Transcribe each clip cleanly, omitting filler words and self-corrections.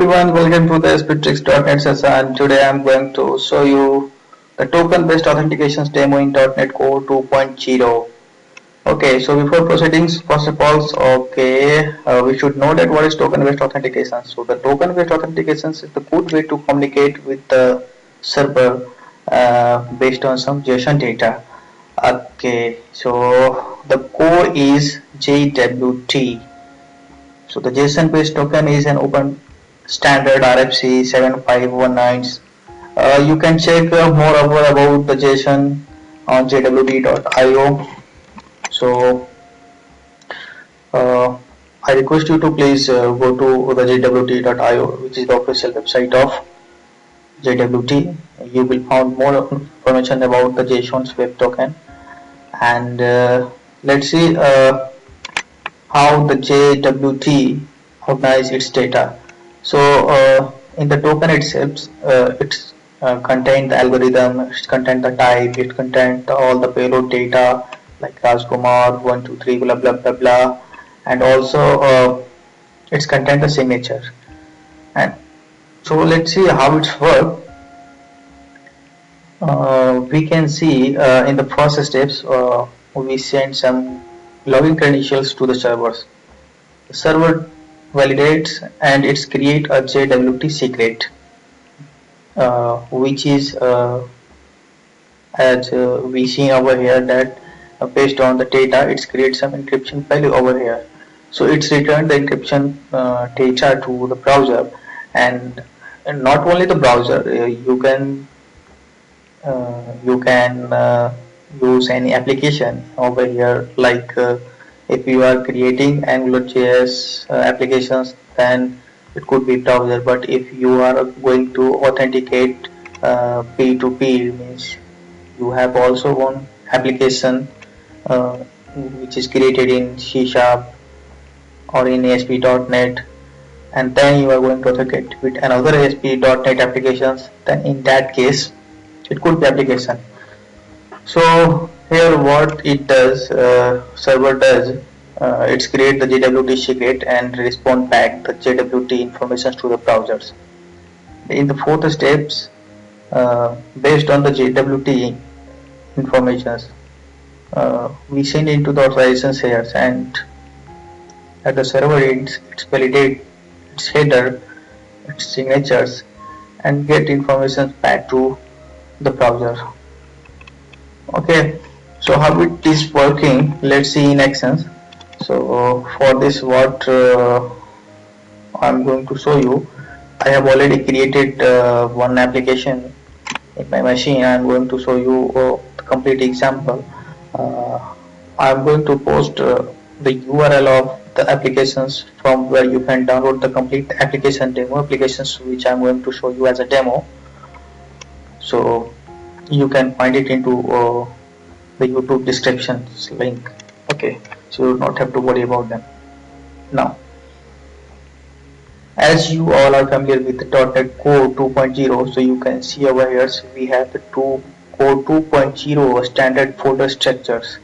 everyone, welcome to the SPTricks.net session. Today I am going to show you the token-based authentications demo in .NET Core 2.0. Okay, so before proceeding, first of all, we should know that what is token-based authentication. So the token-based authentications is the good way to communicate with the server based on some JSON data. Okay, so the core is JWT. So the JSON based token is an open standard RFC 7519. You can check more about the JSON on jwt.io. So I request you to please go to the jwt.io, which is the official website of JWT. You will find more information about the JSON's web token, and let's see how the JWT organize its data. So in the token itself, it's contain the algorithm, it contain the type, it contain all the payload data like Rajkumar 123 blah blah blah blah, and also it's contain the signature. And so let's see how it's work. We can see in the first steps we send some login credentials to the servers. The server validates and it's create a JWT secret, which is as we see over here that based on the data it's create some encryption value over here. So it's returned the encryption data to the browser, and not only the browser, you can use any application over here, like if you are creating AngularJS applications, then it could be browser. But if you are going to authenticate P2P, means you have also one application which is created in C# or in ASP.NET, and then you are going to authenticate with another ASP.NET applications, then in that case it could be application. So here what it does, server does, it's create the JWT secret and respond back the JWT information to the browsers. In the fourth steps, based on the JWT informations, we send into the authorizations here, and at the server it's validate its header, its signatures, and get information back to the browser. Okay, so how it is working, let's see in actions. So for this, what I'm going to show you, I have already created one application in my machine. I'm going to show you the complete example. I'm going to post the URL of the applications from where you can download the complete application demo applications, which I'm going to show you as a demo. So you can find it into the YouTube descriptions link. Okay, so you do not have to worry about them. Now, as you all are familiar with the .NET Core 2.0, so you can see over here, so we have the Core 2.0 standard folder structures,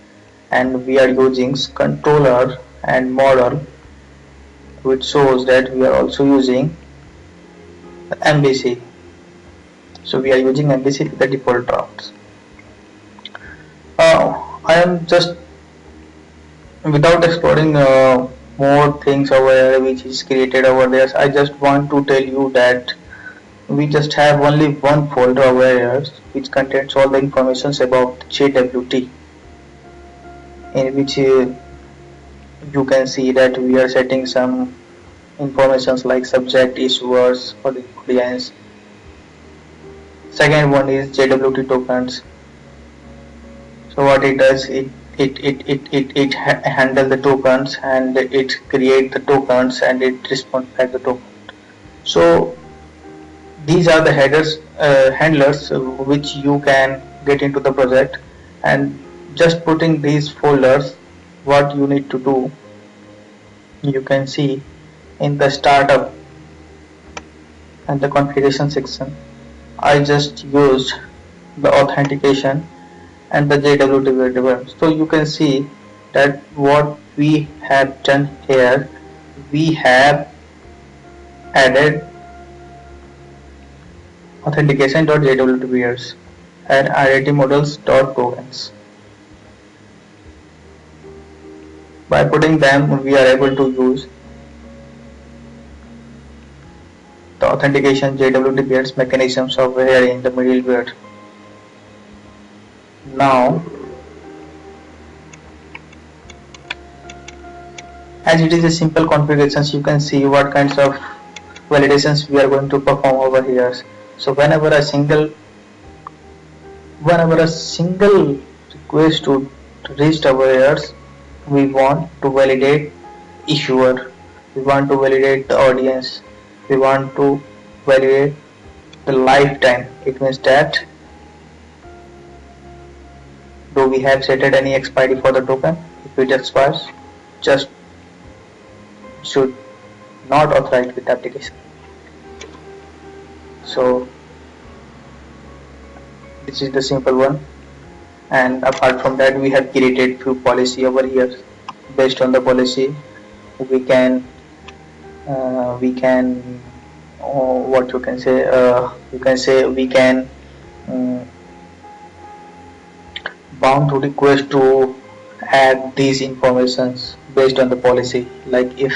and we are using controller and model, which shows that we are also using the MVC. So we are using MVC with the default routes. I am just, without exploring more things over here which is created over there, I just want to tell you that we just have only one folder over here which contains all the informations about JWT, in which you can see that we are setting some informations like subject, issuers, or the audience. Second one is JWT tokens. So what it does, it handle the tokens, and it create the tokens, and it responds back the token. So these are the headers handlers which you can get into the project, and just putting these folders, what you need to do, you can see in the startup and the configuration section. I just used the authentication and the JWT variable. So you can see that what we have done here, we have added authentication.jwt and identity models.tokens. By putting them, we are able to use the authentication JWT mechanisms over here in the middleware. Now, as it is a simple configurations, you can see what kinds of validations we are going to perform over here. So whenever a single request to reach over here, we want to validate issuer, we want to validate the audience, we want to validate the lifetime. It means that do we have set any expiry for the token? If it expires, just should not authorize with the application. So this is the simple one, and apart from that we have created few policy over here. Based on the policy we can what you can say we can bound to request to add these informations based on the policy. Like if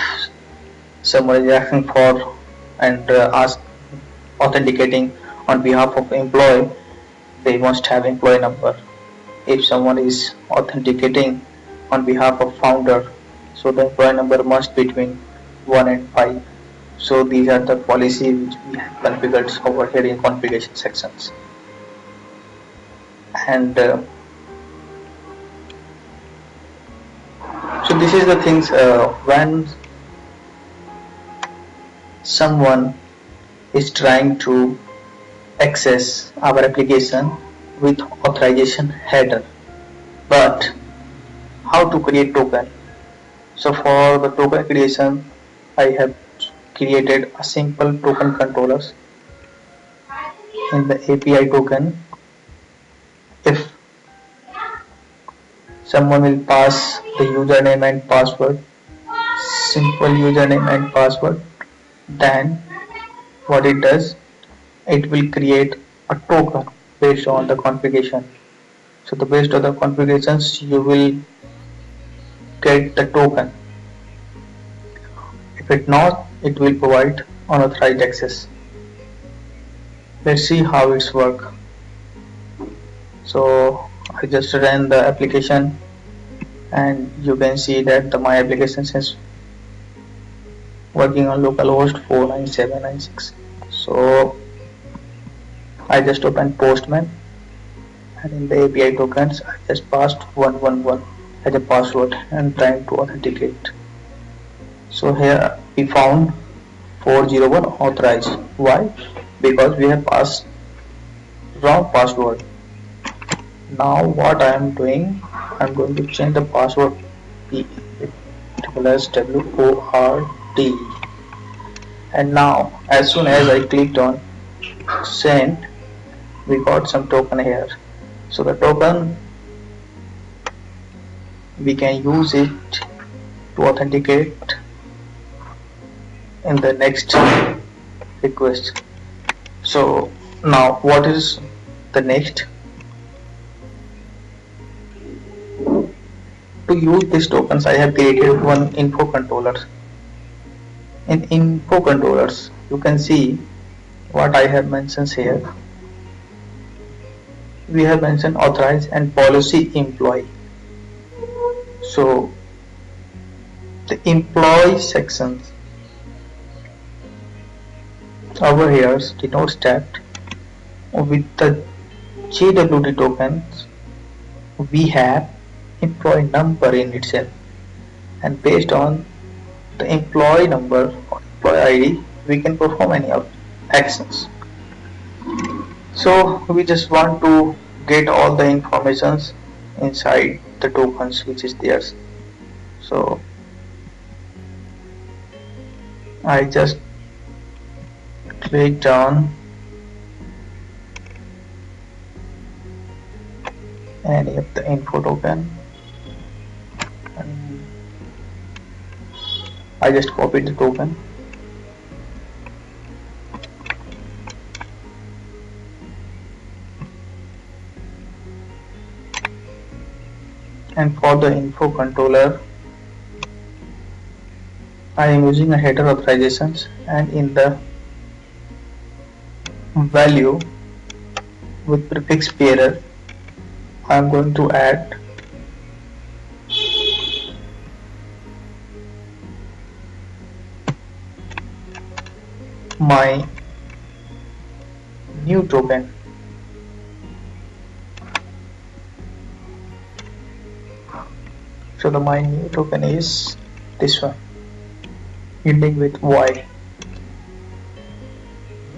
someone is asking for and ask authenticating on behalf of employee, they must have employee number. If someone is authenticating on behalf of founder, so the employee number must be between 1 and 5. So these are the policy which we have configured over here in configuration sections. And so this is the things when someone is trying to access our application with authorization header, but how to create token. So for the token creation, I have created a simple token controllers. In the API token, if someone will pass the username and password, simple username and password, then what it does, it will create a token based on the configuration. So the based on the configurations you will get the token. If it not, it will provide unauthorized access. Let's see how it's work. So I just ran the application and you can see that my application is working on localhost 49796. So I just opened Postman and in the API tokens I just passed 111 as a password and trying to authenticate. So here we found 401 authorized. Why? Because we have passed wrong password. Now what I am doing, I am going to change the password WORD, and now as soon as I clicked on send, we got some token here. So the token we can use it to authenticate in the next request. So now what is the next? To use these tokens, I have created one info controller. In info controllers, you can see what I have mentioned here. We have mentioned authorize and policy employee. So the employee sections over here denotes that with the JWT tokens we have employee number in itself, and based on the employee number or employee ID we can perform any of actions. So we just want to get all the informations inside the tokens which is theirs. So I just clicked on any of the info token and I just copied the token And for the info controller, I am using a header authorizations, and in the value with prefix bearer, I am going to add my new token. So my new token is this one, ending with Y.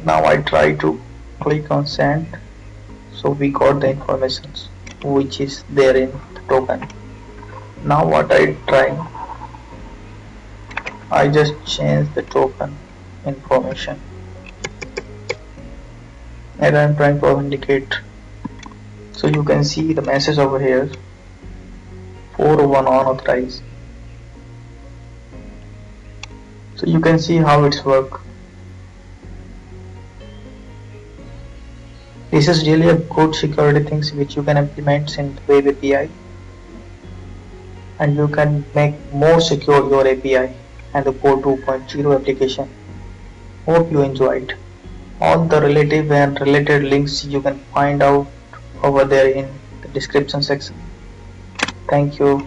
Now I try to click on send, so we got the information which is there in the token. Now what I just change the token information, and I'm trying to authenticate. So you can see the message over here, 401 unauthorized. So you can see how it's work. This is really a good security things which you can implement in Web API, and you can make more secure your API and the Core 2.0 application. Hope you enjoyed. All the relative and related links you can find out over there in the description section. Thank you.